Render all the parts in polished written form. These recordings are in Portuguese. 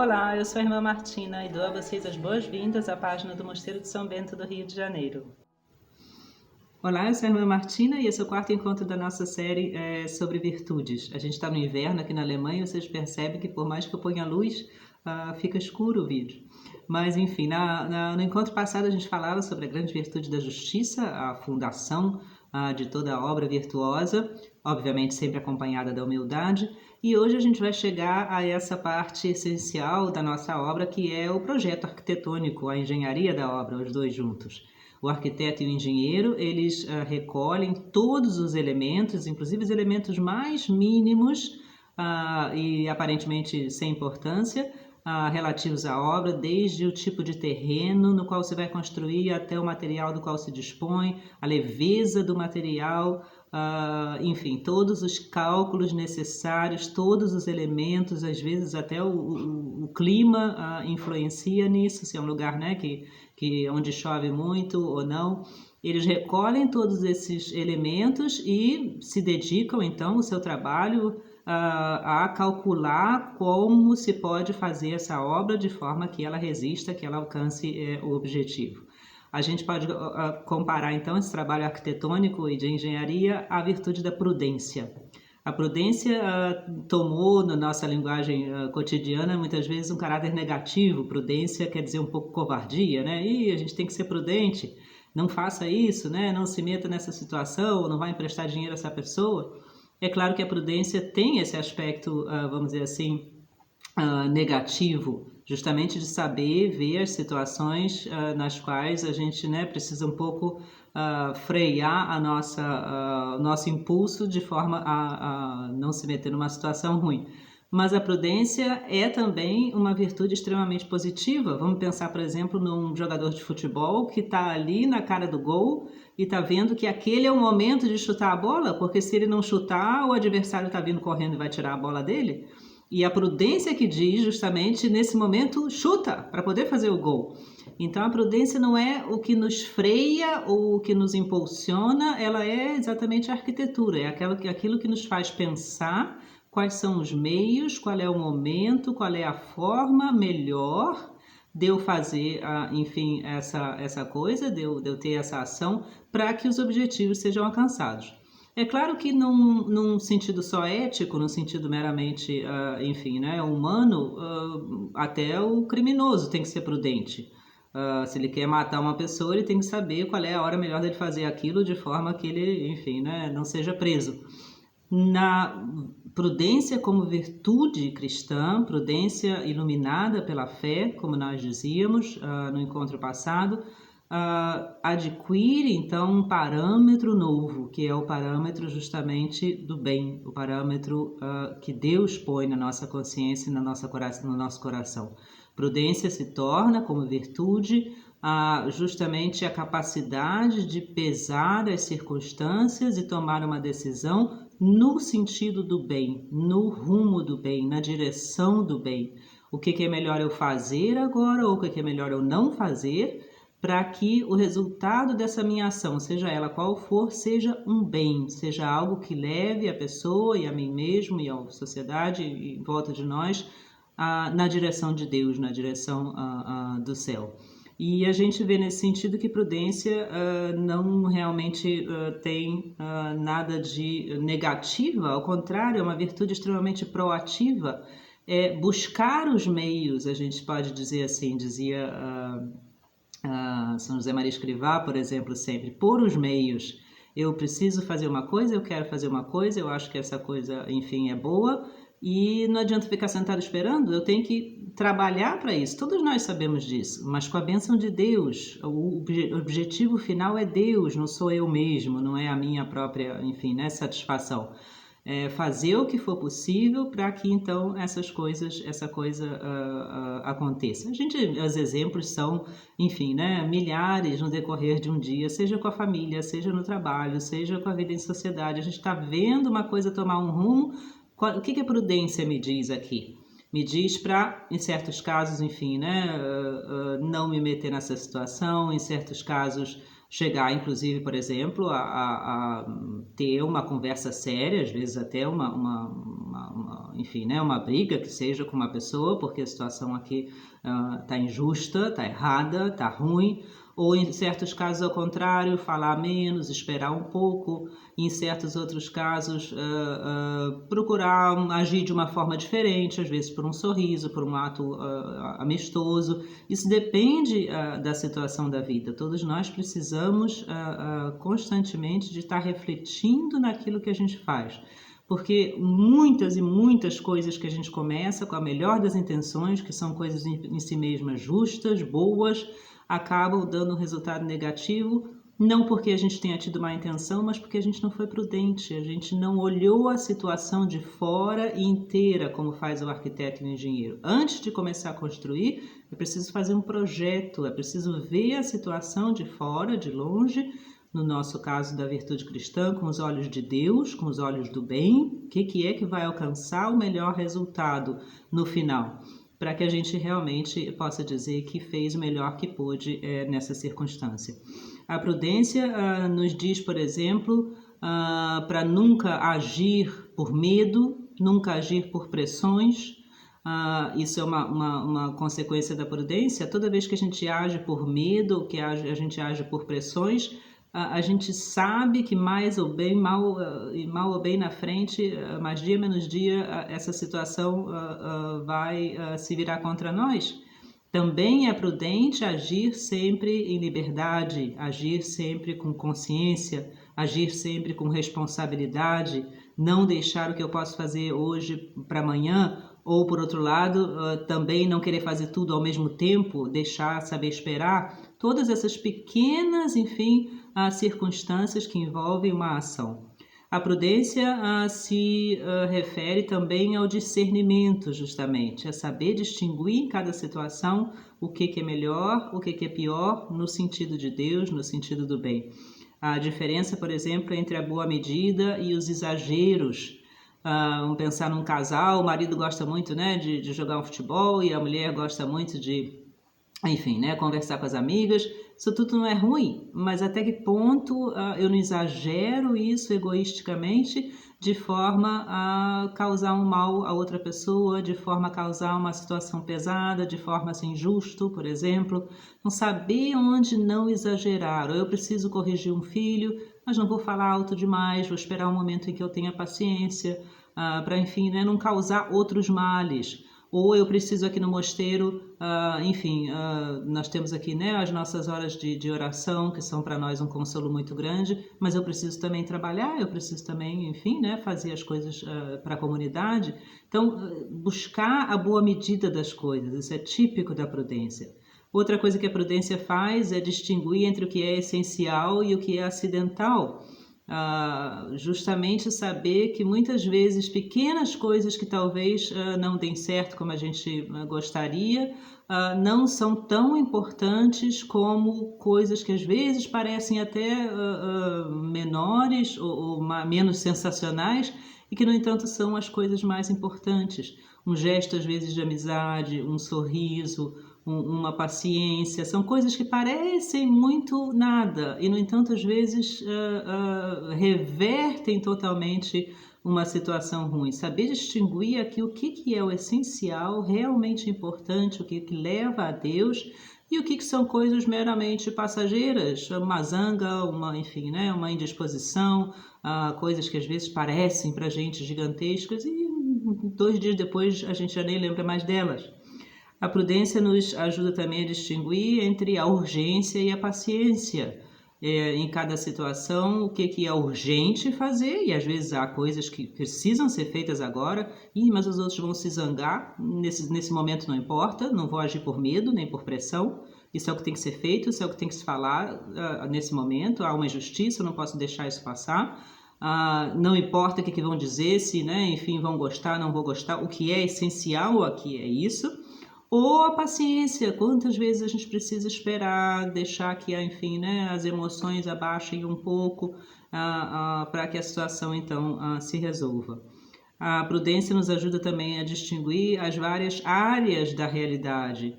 Olá, eu sou a irmã Martina e dou a vocês as boas-vindas à página do Mosteiro de São Bento do Rio de Janeiro. Olá, eu sou a irmã Martina e esse é o quarto encontro da nossa série sobre virtudes. A gente está no inverno aqui na Alemanha e vocês percebem que por mais que eu ponha a luz, fica escuro o vídeo. Mas enfim, no encontro passado a gente falava sobre a grande virtude da justiça, a fundação de toda a obra virtuosa, obviamente sempre acompanhada da humildade. E hoje a gente vai chegar a essa parte essencial da nossa obra, que é o projeto arquitetônico, a engenharia da obra, os dois juntos. O arquiteto e o engenheiro, eles recolhem todos os elementos, inclusive os elementos mais mínimos e aparentemente sem importância, relativos à obra, desde o tipo de terreno no qual você vai construir até o material do qual se dispõe, a leveza do material, enfim, todos os cálculos necessários, todos os elementos, às vezes até o clima influencia nisso, se é um lugar, né, onde chove muito ou não. Eles recolhem todos esses elementos e se dedicam então o seu trabalho a calcular como se pode fazer essa obra de forma que ela resista, que ela alcance o objetivo. A gente pode comparar então esse trabalho arquitetônico e de engenharia à virtude da prudência. A prudência tomou, na nossa linguagem cotidiana, muitas vezes um caráter negativo. Prudência quer dizer um pouco covardia, né? E a gente tem que ser prudente, não faça isso, né? Não se meta nessa situação, não vai emprestar dinheiro a essa pessoa. É claro que a prudência tem esse aspecto, vamos dizer assim, negativo, justamente de saber ver as situações nas quais a gente, né, precisa um pouco frear o nosso impulso de forma a não se meter numa situação ruim. Mas a prudência é também uma virtude extremamente positiva. Vamos pensar, por exemplo, num jogador de futebol que está ali na cara do gol e está vendo que aquele é o momento de chutar a bola, porque se ele não chutar, o adversário está vindo correndo e vai tirar a bola dele. E a prudência que diz justamente nesse momento chuta para poder fazer o gol. Então a prudência não é o que nos freia ou o que nos impulsiona, ela é exatamente a arquitetura, é aquilo que nos faz pensar quais são os meios, qual é o momento, qual é a forma melhor de eu fazer, enfim, essa coisa, de eu ter essa ação para que os objetivos sejam alcançados. É claro que num sentido só ético, num sentido meramente, enfim, né, humano, até o criminoso tem que ser prudente. Se ele quer matar uma pessoa, ele tem que saber qual é a hora melhor dele fazer aquilo de forma que ele, enfim, né, não seja preso. Na prudência como virtude cristã, prudência iluminada pela fé, como nós dizíamos no encontro passado, adquire então um parâmetro novo, que é o parâmetro justamente do bem, o parâmetro que Deus põe na nossa consciência e no nosso coração. Prudência se torna, como virtude, justamente a capacidade de pesar as circunstâncias e tomar uma decisão no sentido do bem, no rumo do bem, na direção do bem. O que é melhor eu fazer agora ou o que é melhor eu não fazer, para que o resultado dessa minha ação, seja ela qual for, seja um bem, seja algo que leve a pessoa e a mim mesmo e a sociedade em volta de nós na direção de Deus, na direção do céu. E a gente vê nesse sentido que prudência não realmente tem nada de negativa, ao contrário, é uma virtude extremamente proativa, é buscar os meios, a gente pode dizer assim, dizia São José Maria Escrivá, por exemplo, sempre, por os meios. Eu preciso fazer uma coisa, eu quero fazer uma coisa, eu acho que essa coisa, enfim, é boa, e não adianta ficar sentado esperando, eu tenho que trabalhar para isso. Todos nós sabemos disso, mas com a bênção de Deus. O objetivo final é Deus, não sou eu mesmo, não é a minha própria, enfim, né, satisfação. Fazer o que for possível para que então essa coisa aconteça. Os exemplos são, enfim, né, milhares no decorrer de um dia, seja com a família, seja no trabalho, seja com a vida em sociedade. A gente está vendo uma coisa tomar um rumo. O que a prudência me diz aqui? Me diz para, em certos casos, enfim, né, não me meter nessa situação, em certos casos chegar, inclusive, por exemplo, a ter uma conversa séria, às vezes até enfim, né, uma briga que seja com uma pessoa, porque a situação aqui está injusta, está errada, está ruim, ou em certos casos ao contrário, falar menos, esperar um pouco, e em certos outros casos procurar agir de uma forma diferente, às vezes por um sorriso, por um ato amistoso. Isso depende da situação da vida. Todos nós precisamos constantemente de estar refletindo naquilo que a gente faz. Porque muitas e muitas coisas que a gente começa com a melhor das intenções, que são coisas em si mesmas justas, boas, acabam dando um resultado negativo, não porque a gente tenha tido má intenção, mas porque a gente não foi prudente, a gente não olhou a situação de fora e inteira, como faz o arquiteto e o engenheiro. Antes de começar a construir, é preciso fazer um projeto, é preciso ver a situação de fora, de longe, no nosso caso da virtude cristã, com os olhos de Deus, com os olhos do bem, o que é que vai alcançar o melhor resultado no final, para que a gente realmente possa dizer que fez o melhor que pôde nessa circunstância. A prudência nos diz, por exemplo, para nunca agir por medo, nunca agir por pressões. Isso é uma consequência da prudência. Toda vez que a gente age por medo, que a gente age por pressões, a gente sabe que mais ou bem, mal ou bem na frente, mais dia menos dia, essa situação vai se virar contra nós. Também é prudente agir sempre em liberdade, agir sempre com consciência, agir sempre com responsabilidade, não deixar o que eu posso fazer hoje para amanhã, ou por outro lado, também não querer fazer tudo ao mesmo tempo, deixar, saber esperar. Todas essas pequenas, enfim, circunstâncias que envolvem uma ação. A prudência se refere também ao discernimento, justamente, a saber distinguir em cada situação o que é melhor, o que é pior, no sentido de Deus, no sentido do bem. A diferença, por exemplo, entre a boa medida e os exageros. Vamos pensar num casal, o marido gosta muito, né, de jogar um futebol e a mulher gosta muito de, enfim, né, conversar com as amigas. Isso tudo não é ruim, mas até que ponto eu não exagero isso egoisticamente de forma a causar um mal a outra pessoa, de forma a causar uma situação pesada, de forma assim injusto, por exemplo. Não saber onde não exagerar. Ou eu preciso corrigir um filho, mas não vou falar alto demais, vou esperar um momento em que eu tenha paciência, para, enfim, né, não causar outros males. Ou eu preciso aqui no mosteiro, enfim, nós temos aqui, né, as nossas horas de oração, que são para nós um consolo muito grande, mas eu preciso também trabalhar, eu preciso também, enfim, né, fazer as coisas para a comunidade. Então, buscar a boa medida das coisas, isso é típico da prudência. Outra coisa que a prudência faz é distinguir entre o que é essencial e o que é acidental. Justamente saber que muitas vezes pequenas coisas que talvez não deem certo como a gente gostaria, não são tão importantes como coisas que às vezes parecem até menores ou menos sensacionais e que no entanto são as coisas mais importantes. Um gesto às vezes de amizade, um sorriso, uma paciência, são coisas que parecem muito nada e, no entanto, às vezes revertem totalmente uma situação ruim. Saber distinguir aqui o que é o essencial, realmente importante, o que leva a Deus e o que são coisas meramente passageiras, uma zanga, enfim, né, uma indisposição, coisas que às vezes parecem para a gente gigantescas e 2 dias depois a gente já nem lembra mais delas. A prudência nos ajuda também a distinguir entre a urgência e a paciência. Em cada situação, o que é urgente fazer, e às vezes há coisas que precisam ser feitas agora, mas os outros vão se zangar, nesse momento não importa, não vou agir por medo nem por pressão, isso é o que tem que ser feito, isso é o que tem que se falar nesse momento, há uma injustiça, eu não posso deixar isso passar. Não importa o que vão dizer, se, né, enfim, vão gostar, não vou gostar, o que é essencial aqui é isso. Ou a paciência, quantas vezes a gente precisa esperar, deixar que, enfim, né, as emoções abaixem um pouco para que a situação, então, se resolva. A prudência nos ajuda também a distinguir as várias áreas da realidade.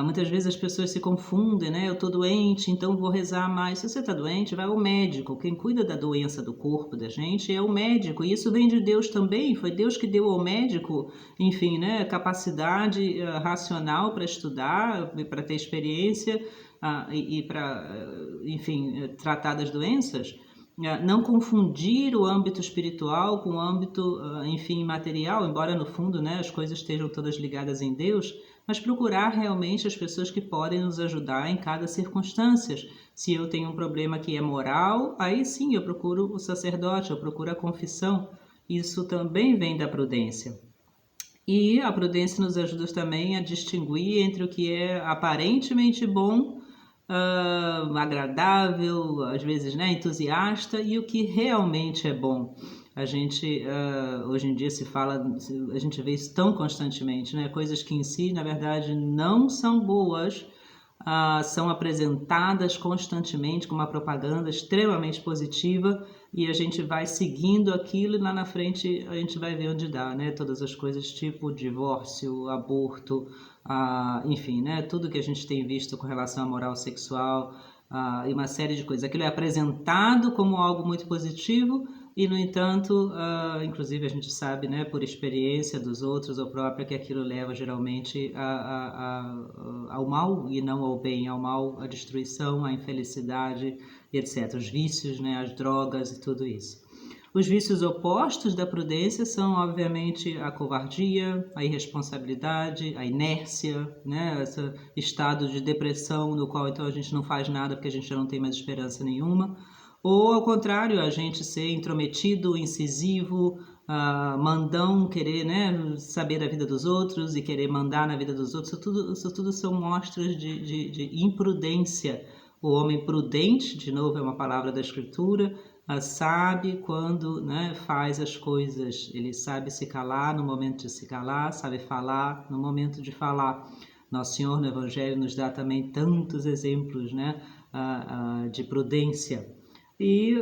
Muitas vezes as pessoas se confundem, né? Eu estou doente, então vou rezar mais. Se você está doente, vai ao médico. Quem cuida da doença do corpo da gente é o médico. E isso vem de Deus também. Foi Deus que deu ao médico, enfim, né? Capacidade racional para estudar, para ter experiência e para, enfim, tratar das doenças. Não confundir o âmbito espiritual com o âmbito, enfim, material, embora no fundo, né, as coisas estejam todas ligadas em Deus, mas procurar realmente as pessoas que podem nos ajudar em cada circunstância. Se eu tenho um problema que é moral, aí sim eu procuro o sacerdote, eu procuro a confissão. Isso também vem da prudência. E a prudência nos ajuda também a distinguir entre o que é aparentemente bom, agradável, às vezes, né, entusiasta, e o que realmente é bom. A gente, hoje em dia se fala, a gente vê isso tão constantemente, né? Coisas que em si, na verdade, não são boas, são apresentadas constantemente com uma propaganda extremamente positiva e a gente vai seguindo aquilo e lá na frente a gente vai ver onde dá, né? Todas as coisas tipo divórcio, aborto, enfim, né? Tudo que a gente tem visto com relação à moral sexual e uma série de coisas. Aquilo é apresentado como algo muito positivo e, no entanto, inclusive a gente sabe, né, por experiência dos outros ou própria, que aquilo leva geralmente ao mal e não ao bem, ao mal, à destruição, à infelicidade, etc. Os vícios, né, as drogas e tudo isso. Os vícios opostos da prudência são, obviamente, a covardia, a irresponsabilidade, a inércia, né? Esse estado de depressão no qual então a gente não faz nada porque a gente já não tem mais esperança nenhuma. Ou, ao contrário, a gente ser intrometido, incisivo, mandão, querer, né, saber da vida dos outros e querer mandar na vida dos outros. Isso tudo são mostras de imprudência. O homem prudente, de novo é uma palavra da Escritura, sabe quando, né, faz as coisas. Ele sabe se calar no momento de se calar, sabe falar no momento de falar. Nosso Senhor no Evangelho nos dá também tantos exemplos, né, de prudência. E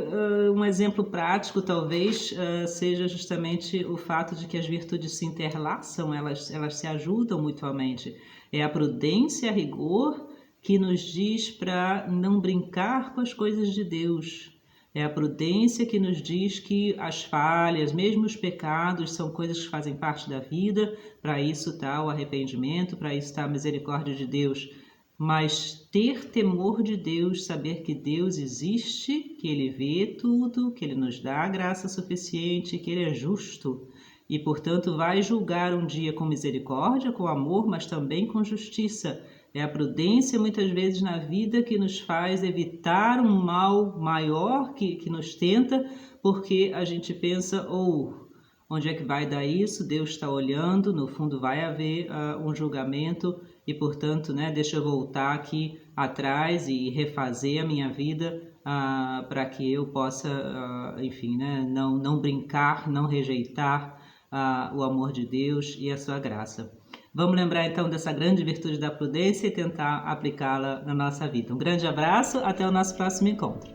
um exemplo prático talvez seja justamente o fato de que as virtudes se interlaçam, elas se ajudam mutuamente. É a prudência a rigor que nos diz para não brincar com as coisas de Deus. É a prudência que nos diz que as falhas, mesmo os pecados, são coisas que fazem parte da vida. Para isso está o arrependimento, para isso está a misericórdia de Deus. Mas ter temor de Deus, saber que Deus existe, que Ele vê tudo, que Ele nos dá a graça suficiente, que Ele é justo e, portanto, vai julgar um dia com misericórdia, com amor, mas também com justiça. É a prudência, muitas vezes, na vida que nos faz evitar um mal maior que nos tenta, porque a gente pensa, onde é que vai dar isso? Deus está olhando, no fundo vai haver um julgamento e, portanto, né, deixa eu voltar aqui atrás e refazer a minha vida para que eu possa, enfim, né, não brincar, não rejeitar o amor de Deus e a sua graça. Vamos lembrar então dessa grande virtude da prudência e tentar aplicá-la na nossa vida. Um grande abraço, até o nosso próximo encontro.